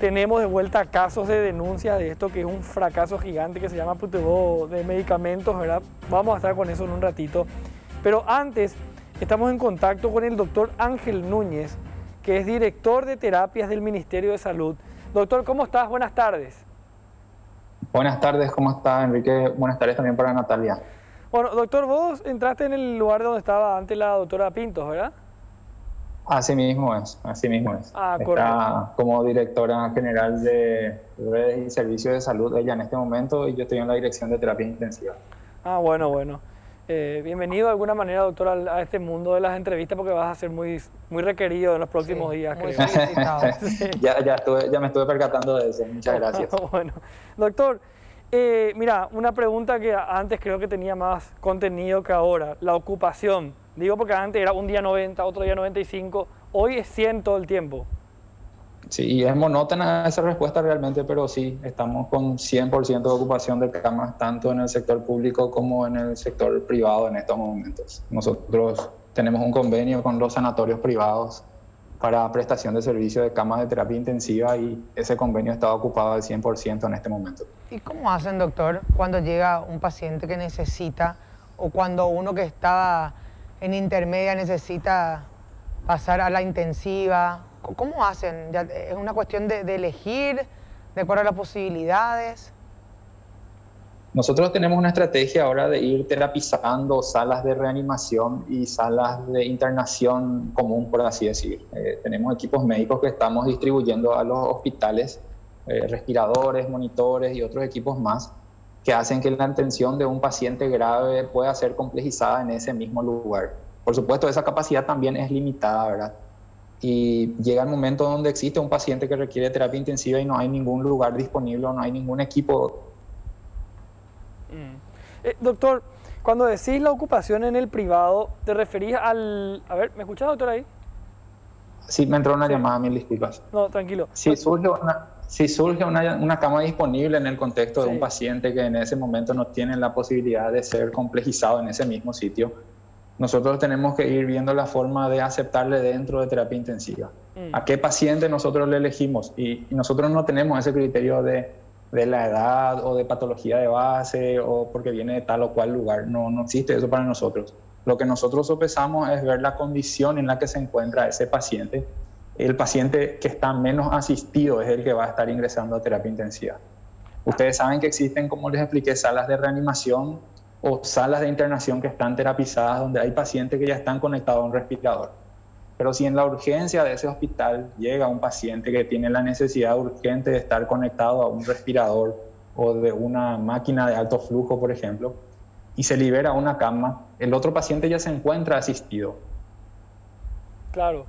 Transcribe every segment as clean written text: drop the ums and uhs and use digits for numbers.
tenemos de vuelta casos de denuncia de esto, que es un fracaso gigante que se llama putebol de medicamentos, ¿verdad? Vamos a estar con eso en un ratito. Pero antes, estamos en contacto con el doctor Ángel Núñez, que es director de terapias del Ministerio de Salud. Doctor, ¿cómo estás? Buenas tardes. Buenas tardes, ¿cómo está, Enrique? Buenas tardes también para Natalia. Bueno, doctor, vos entraste en el lugar donde estaba antes la doctora Pintos, ¿verdad? Así mismo es, así mismo es. Ah, Está correcto. como directora general de redes y servicios de salud ella en este momento y yo estoy en la dirección de terapia intensiva. Ah, bueno. Bienvenido de alguna manera, doctor, a este mundo de las entrevistas, porque vas a ser muy requerido en los próximos días, muy creo. solicitado. Sí. Ya me estuve percatando de eso, muchas gracias. Bueno, doctor, mira, una pregunta que antes creo que tenía más contenido que ahora, la ocupación. Digo porque antes era un día 90, otro día 95, hoy es 100 todo el tiempo. Sí, y es monótona esa respuesta realmente, pero sí, estamos con 100% de ocupación de camas, tanto en el sector público como en el sector privado en estos momentos. Nosotros tenemos un convenio con los sanatorios privados para prestación de servicios de camas de terapia intensiva y ese convenio está ocupado al 100% en este momento. ¿Y cómo hacen, doctor, cuando llega un paciente que necesita o cuando uno que estaba en intermedia necesita pasar a la intensiva? ¿Cómo hacen? ¿Es una cuestión de elegir de acuerdo a las posibilidades? Nosotros tenemos una estrategia ahora de ir terapizando salas de reanimación y salas de internación común, por así decir. Tenemos equipos médicos que estamos distribuyendo a los hospitales, respiradores, monitores y otros equipos más, que hacen que la atención de un paciente grave pueda ser complejizada en ese mismo lugar. Por supuesto, esa capacidad también es limitada, ¿verdad? Y llega el momento donde existe un paciente que requiere terapia intensiva y no hay ningún lugar disponible o no hay ningún equipo. Doctor, cuando decís la ocupación en el privado, ¿te referís al... A ver, ¿me escuchás, doctor, ahí? Sí, me entró una llamada, mil disculpas. No, tranquilo. Si surge una cama disponible en el contexto de un paciente que en ese momento no tiene la posibilidad de ser complejizado en ese mismo sitio, nosotros tenemos que ir viendo la forma de aceptarle dentro de terapia intensiva. ¿A qué paciente nosotros le elegimos? Y nosotros no tenemos ese criterio de la edad o de patología de base o porque viene de tal o cual lugar. No existe eso para nosotros. Lo que nosotros sopesamos es ver la condición en la que se encuentra ese paciente. El paciente que está menos asistido es el que va a estar ingresando a terapia intensiva. Ustedes saben que existen, como les expliqué, salas de reanimación o salas de internación que están terapizadas donde hay pacientes que ya están conectados a un respirador. Pero si en la urgencia de ese hospital llega un paciente que tiene la necesidad urgente de estar conectado a un respirador o de una máquina de alto flujo, por ejemplo, y se libera una cama, el otro paciente ya se encuentra asistido. Claro.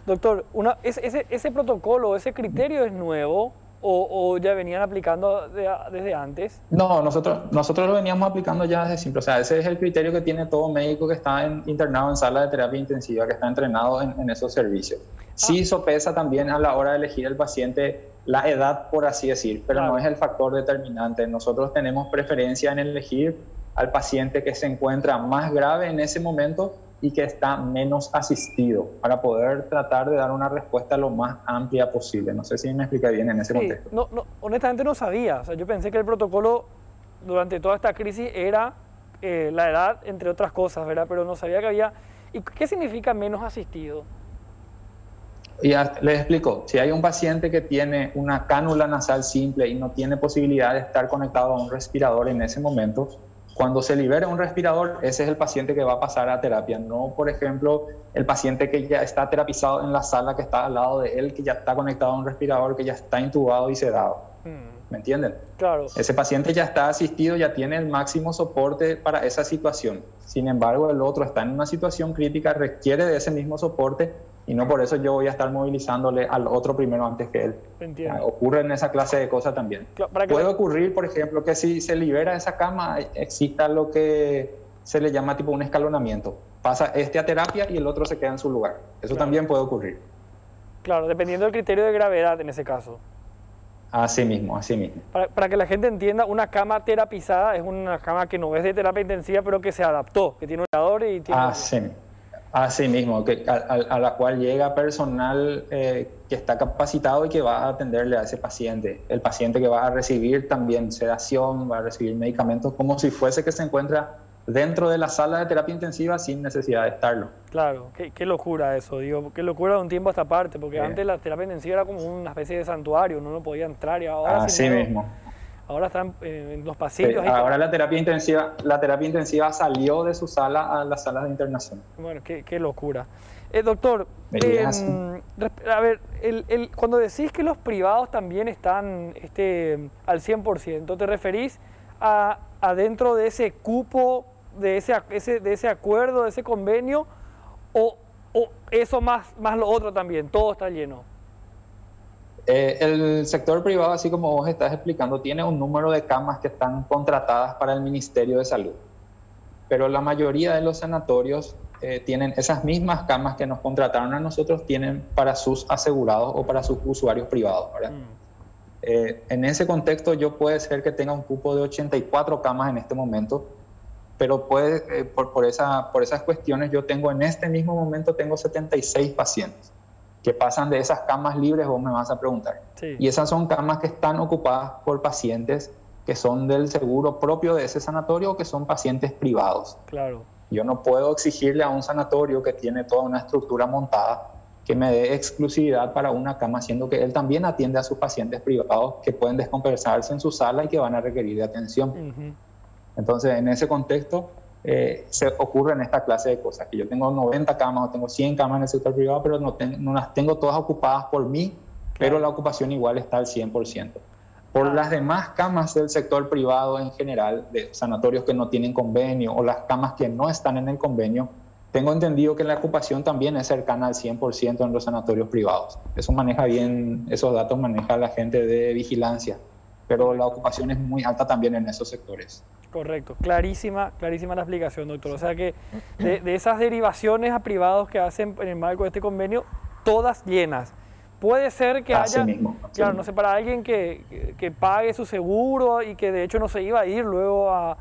Doctor, ese protocolo, ese criterio es nuevo o ya venían aplicando desde antes. No, nosotros lo veníamos aplicando ya desde siempre. O sea, ese es el criterio que tiene todo médico que está internado en sala de terapia intensiva, que está entrenado en esos servicios. Sí sopesa también a la hora de elegir el paciente la edad, por así decir, pero no es el factor determinante. Nosotros tenemos preferencia en elegir al paciente que se encuentra más grave en ese momento y que está menos asistido para poder tratar de dar una respuesta lo más amplia posible. No sé si me expliqué bien en ese contexto. No, honestamente no sabía. O sea, yo pensé que el protocolo durante toda esta crisis era la edad, entre otras cosas, ¿verdad? Pero no sabía que había... ¿Y qué significa menos asistido? Ya les explico. Si hay un paciente que tiene una cánula nasal simple y no tiene posibilidad de estar conectado a un respirador en ese momento, cuando se libera un respirador, ese es el paciente que va a pasar a terapia. No, por ejemplo, el paciente que ya está terapizado en la sala que está al lado de él, que ya está conectado a un respirador, que ya está intubado y sedado. ¿Me entienden? Claro. Ese paciente ya está asistido, ya tiene el máximo soporte para esa situación. Sin embargo, el otro está en una situación crítica, requiere de ese mismo soporte y no por eso yo voy a estar movilizándole al otro primero antes que él. Entiendo. Ocurre en esa clase de cosas también. Puede ocurrir, por ejemplo, que si se libera esa cama, exista lo que se le llama tipo un escalonamiento. Pasa este a terapia y el otro se queda en su lugar. Eso también puede ocurrir. Claro, dependiendo del criterio de gravedad en ese caso. Así mismo, así mismo. Para que la gente entienda, una cama terapizada es una cama que no es de terapia intensiva, pero que se adaptó, que tiene un operador y tiene... Así mismo. Así mismo, a la cual llega personal que está capacitado y que va a atenderle a ese paciente. El paciente que va a recibir también sedación, va a recibir medicamentos, como si fuese que se encuentra dentro de la sala de terapia intensiva sin necesidad de estarlo. Claro, qué locura eso, digo, qué locura de un tiempo a esta parte, porque antes la terapia intensiva era como una especie de santuario, uno no podía entrar y ahora Así mismo. Ahora están en los pasillos. Ahora la terapia intensiva salió de su sala a las salas de internación. Bueno, qué locura. Doctor, a ver, cuando decís que los privados también están al 100%, ¿te referís a dentro de ese cupo, de ese acuerdo, de ese convenio, o eso más lo otro también, todo está lleno? El sector privado, así como vos estás explicando, tiene un número de camas que están contratadas para el Ministerio de Salud. Pero la mayoría de los sanatorios tienen esas mismas camas que nos contrataron a nosotros, tienen para sus asegurados o para sus usuarios privados, ¿verdad? En ese contexto, yo puede ser que tenga un cupo de 84 camas en este momento, pero por esas cuestiones yo tengo en este mismo momento tengo 76 pacientes que pasan de esas camas libres, vos me vas a preguntar. Sí. Y esas son camas que están ocupadas por pacientes que son del seguro propio de ese sanatorio o que son pacientes privados. Claro. Yo no puedo exigirle a un sanatorio que tiene toda una estructura montada que me dé exclusividad para una cama, siendo que él también atiende a sus pacientes privados que pueden descompensarse en su sala y que van a requerir de atención. Entonces, en ese contexto, se ocurren esta clase de cosas, que yo tengo 90 camas o tengo 100 camas en el sector privado, pero no las tengo todas ocupadas por mí, pero la ocupación igual está al 100%. Por las demás camas del sector privado en general, de sanatorios que no tienen convenio o las camas que no están en el convenio, tengo entendido que la ocupación también es cercana al 100% en los sanatorios privados. Eso maneja bien, esos datos maneja la gente de vigilancia, pero la ocupación es muy alta también en esos sectores. Correcto, clarísima la explicación, doctor. O sea que de esas derivaciones a privados que hacen en el marco de este convenio, todas llenas. Puede ser que haya, claro, no sé, para alguien que pague su seguro y que de hecho no se iba a ir luego a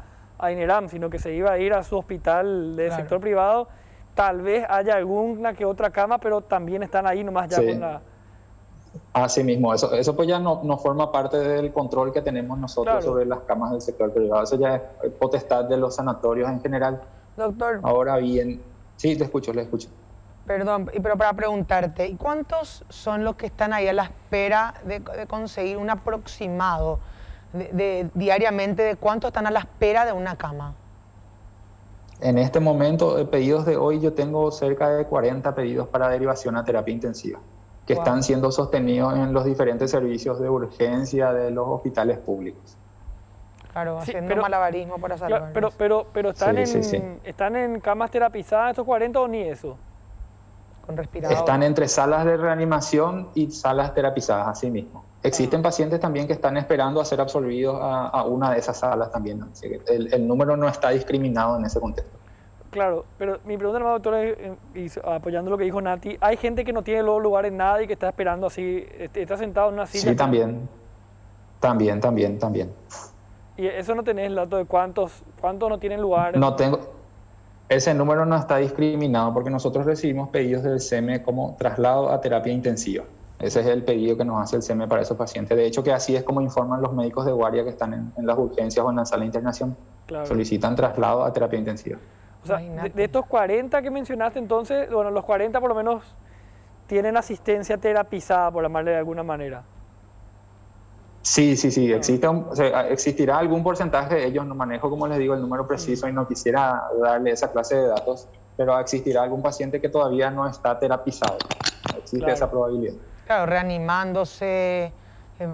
INERAM, sino que se iba a ir a su hospital del sector privado, tal vez haya alguna que otra cama, pero también están ahí nomás ya con la... Así mismo, eso pues ya no forma parte del control que tenemos nosotros sobre las camas del sector privado. Eso ya es potestad de los sanatorios en general. Doctor. Ahora bien, sí, le escucho. Perdón, pero para preguntarte, ¿y cuántos son los que están ahí a la espera de conseguir un aproximado diariamente de cuántos están a la espera de una cama? En este momento, de pedidos de hoy, yo tengo cerca de 40 pedidos para derivación a terapia intensiva, que están siendo sostenidos en los diferentes servicios de urgencia de los hospitales públicos. Claro, haciendo malabarismo para salvarlos. Pero ¿están en camas terapizadas estos 40 o ni eso? Con respirador. Están entre salas de reanimación y salas terapizadas, así mismo. Existen pacientes también que están esperando a ser absorbidos a una de esas salas también. Así que el número no está discriminado en ese contexto. Claro, pero mi pregunta, doctora, apoyando lo que dijo Nati, hay gente que no tiene luego lugar en nada y que está esperando así, está sentado en una silla. Sí, también. ¿Y eso no tenés el dato de cuántos no tienen lugar? No tengo. Ese número no está discriminado porque nosotros recibimos pedidos del SEME como traslado a terapia intensiva. Ese es el pedido que nos hace el SEME para esos pacientes. De hecho, que así es como informan los médicos de guardia que están en las urgencias o en la sala de internación. Claro. Solicitan traslado a terapia intensiva. O sea, de estos 40 que mencionaste, entonces, bueno, los 40 por lo menos tienen asistencia terapizada, por llamarle de alguna manera. Sí. Existirá algún porcentaje de ellos, no manejo, como les digo, el número preciso y no quisiera darle esa clase de datos, pero existirá algún paciente que todavía no está terapizado. Existe esa probabilidad. Claro, reanimándose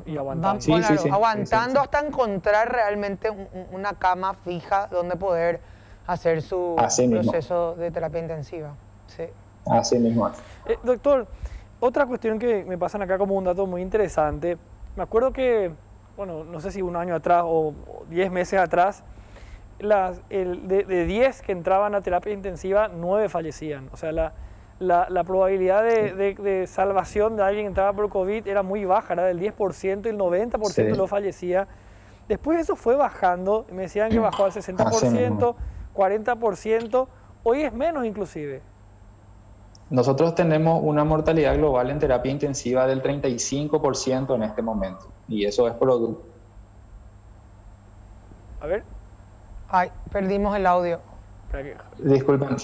y aguantando. Aguantando hasta encontrar realmente una cama fija donde poder hacer su proceso de terapia intensiva. Sí. Así mismo. Doctor, otra cuestión que me pasan acá como un dato muy interesante. Me acuerdo que, bueno, no sé si un año atrás o 10 meses atrás, de 10 que entraban a terapia intensiva, 9 fallecían. O sea, la probabilidad de salvación de alguien que entraba por COVID era muy baja, era del 10% y el 90% lo fallecía. Después eso fue bajando, me decían que bajó al 60%, 40%, hoy es menos inclusive. Nosotros tenemos una mortalidad global en terapia intensiva del 35% en este momento, y eso es producto. A ver. Ay, perdimos el audio. Disculpen,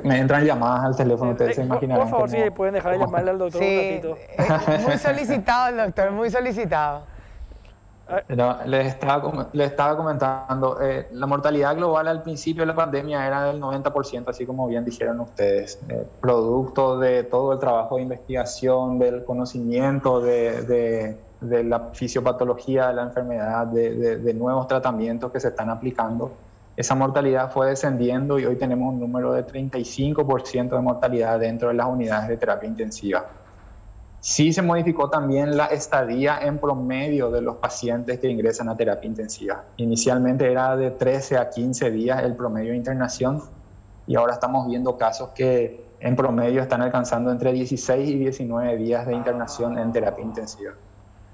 me entran llamadas al teléfono, ustedes se imaginarán. Por favor, cómo... si pueden dejar de llamarle al doctor un ratito. Muy solicitado el doctor, muy solicitado. No, les estaba comentando, la mortalidad global al principio de la pandemia era del 90%, así como bien dijeron ustedes, producto de todo el trabajo de investigación, del conocimiento de la fisiopatología de la enfermedad, de nuevos tratamientos que se están aplicando. Esa mortalidad fue descendiendo y hoy tenemos un número de 35% de mortalidad dentro de las unidades de terapia intensiva. Sí se modificó también la estadía en promedio de los pacientes que ingresan a terapia intensiva. Inicialmente era de 13 a 15 días el promedio de internación y ahora estamos viendo casos que en promedio están alcanzando entre 16 y 19 días de internación en terapia intensiva.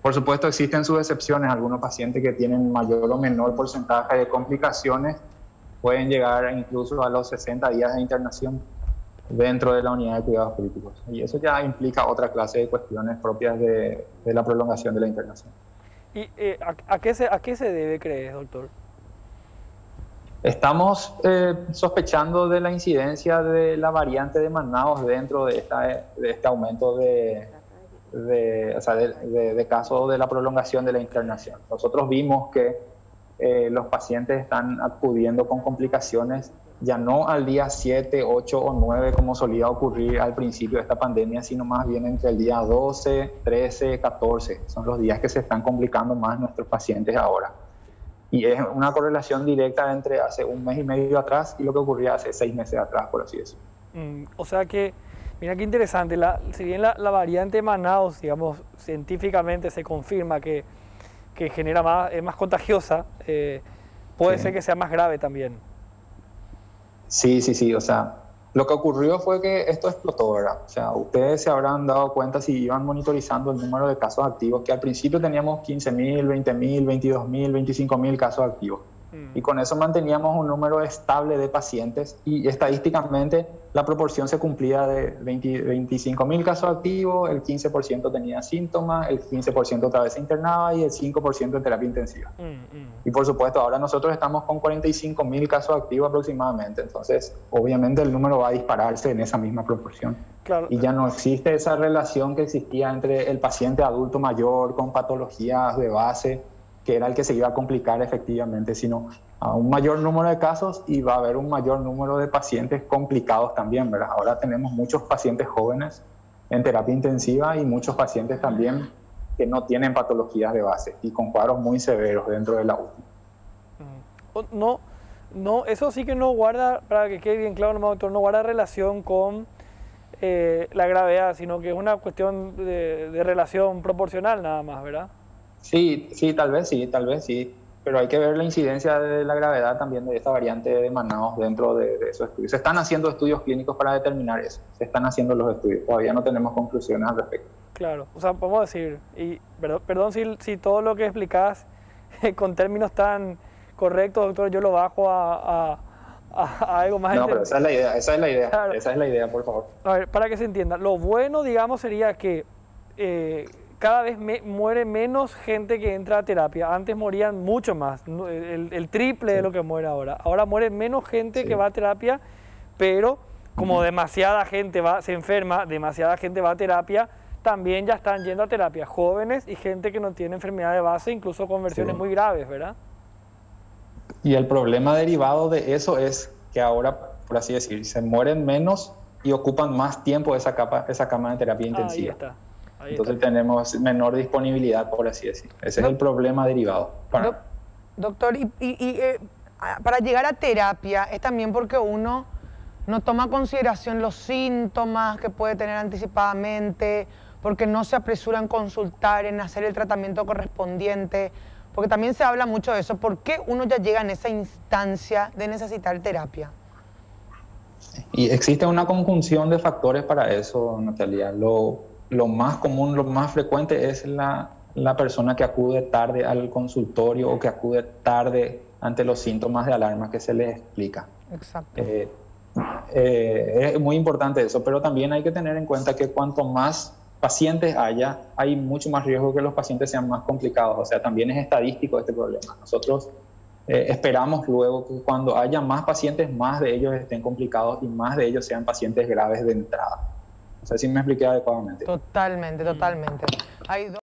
Por supuesto existen sus excepciones, algunos pacientes que tienen mayor o menor porcentaje de complicaciones pueden llegar incluso a los 60 días de internación dentro de la unidad de cuidados críticos. Y eso ya implica otra clase de cuestiones propias de la prolongación de la internación. ¿Y a qué se debe, crees, doctor? Estamos sospechando de la incidencia de la variante de Manaus dentro de este aumento de casos de la prolongación de la internación. Nosotros vimos que los pacientes están acudiendo con complicaciones ya no al día 7, 8 o 9 como solía ocurrir al principio de esta pandemia, sino más bien entre el día 12, 13, 14. Son los días que se están complicando más nuestros pacientes ahora. Y es una correlación directa entre hace un mes y medio atrás y lo que ocurría hace 6 meses atrás, por así decirlo. O sea que, mira qué interesante, si bien la variante Manaus, digamos, científicamente se confirma que genera es más contagiosa, puede ser que sea más grave también. Sí, o sea, lo que ocurrió fue que esto explotó, ¿verdad? O sea, ustedes se habrán dado cuenta si iban monitorizando el número de casos activos, que al principio teníamos 15.000, 20.000, 22.000, 25.000 casos activos. Y con eso manteníamos un número estable de pacientes y estadísticamente la proporción se cumplía de 25.000 casos activos, el 15% tenía síntomas, el 15% otra vez se internaba y el 5% en terapia intensiva. Y por supuesto ahora nosotros estamos con 45.000 casos activos aproximadamente, entonces obviamente el número va a dispararse en esa misma proporción. Claro. Y ya no existe esa relación que existía entre el paciente adulto mayor con patologías de base, que era el que se iba a complicar efectivamente, sino a un mayor número de casos y va a haber un mayor número de pacientes complicados también, ¿verdad? Ahora tenemos muchos pacientes jóvenes en terapia intensiva y muchos pacientes también que no tienen patologías de base y con cuadros muy severos dentro de la UTI. No, eso sí que no guarda, para que quede bien claro, doctor, no guarda relación con la gravedad, sino que es una cuestión de relación proporcional nada más, ¿verdad? Sí, tal vez sí, pero hay que ver la incidencia de la gravedad también de esta variante de Manaus dentro de esos estudios. Se están haciendo estudios clínicos para determinar eso, se están haciendo los estudios, todavía no tenemos conclusiones al respecto. Claro, o sea, podemos decir, y perdón si todo lo que explicás con términos tan correctos, doctor, yo lo bajo a algo más. No, pero esa es la idea, claro. Esa es la idea, por favor. A ver, para que se entienda, lo bueno, digamos, sería que cada vez muere menos gente que entra a terapia. Antes morían mucho más, el triple de lo que muere ahora. Ahora muere menos gente que va a terapia, pero como demasiada gente se enferma, demasiada gente va a terapia, también ya están yendo a terapia. Jóvenes y gente que no tiene enfermedad de base, incluso con versiones muy graves, ¿verdad? Y el problema derivado de eso es que ahora, por así decir, se mueren menos y ocupan más tiempo esa cama de terapia intensiva. Ahí está. Entonces tenemos menor disponibilidad, por así decir. Ese es el problema derivado. Doctor, para llegar a terapia es también porque uno no toma consideración los síntomas que puede tener anticipadamente, porque no se apresura en consultar, en hacer el tratamiento correspondiente, porque también se habla mucho de eso. ¿Por qué uno ya llega en esa instancia de necesitar terapia? Y existe una conjunción de factores para eso, Natalia. Lo más común, lo más frecuente es la persona que acude tarde al consultorio o que acude tarde ante los síntomas de alarma que se les explica. Exacto. Es muy importante eso, pero también hay que tener en cuenta que cuanto más pacientes haya, hay mucho más riesgo que los pacientes sean más complicados. O sea, también es estadístico este problema. Nosotros esperamos luego que cuando haya más pacientes, más de ellos estén complicados y más de ellos sean pacientes graves de entrada. No sé si me expliqué adecuadamente. Totalmente, totalmente. Hay